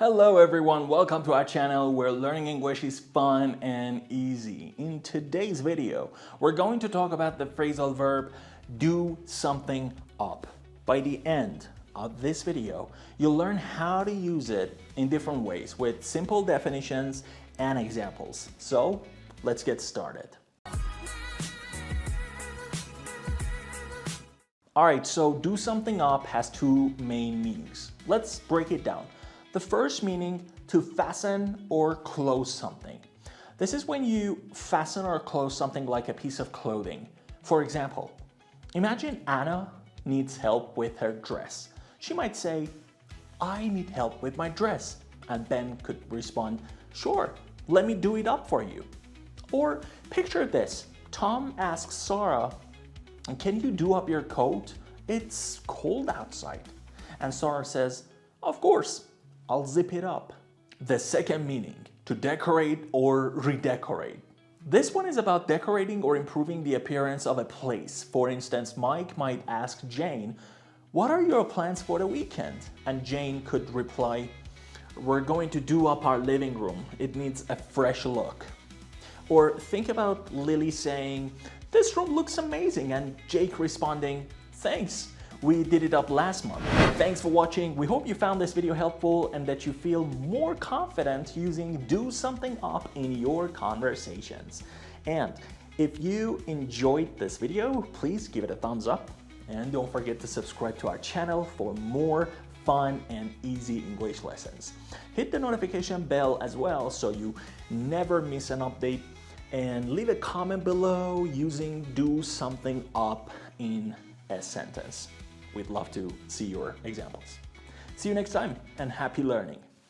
Hello everyone, welcome to our channel where learning English is fun and easy. In today's video, we're going to talk about the phrasal verb do something up. By the end of this video, you'll learn how to use it in different ways with simple definitions and examples. So let's get started. Alright, so do something up has two main meanings. Let's break it down. The first meaning, to fasten or close something. This is when you fasten or close something like a piece of clothing. For example, imagine Anna needs help with her dress. She might say, I need help with my dress. And Ben could respond, sure, let me do it up for you. Or picture this, Tom asks Sarah, can you do up your coat? It's cold outside. And Sarah says, of course. I'll zip it up. The second meaning, to decorate or redecorate. This one is about decorating or improving the appearance of a place. For instance, Mike might ask Jane, what are your plans for the weekend? And Jane could reply, we're going to do up our living room. It needs a fresh look. Or think about Lily saying, this room looks amazing, and Jake responding, thanks. We did it up last month. Thanks for watching. We hope you found this video helpful and that you feel more confident using do something up in your conversations. And if you enjoyed this video, please give it a thumbs up and don't forget to subscribe to our channel for more fun and easy English lessons. Hit the notification bell as well so you never miss an update, and leave a comment below using do something up in a sentence. We'd love to see your examples. See you next time and happy learning.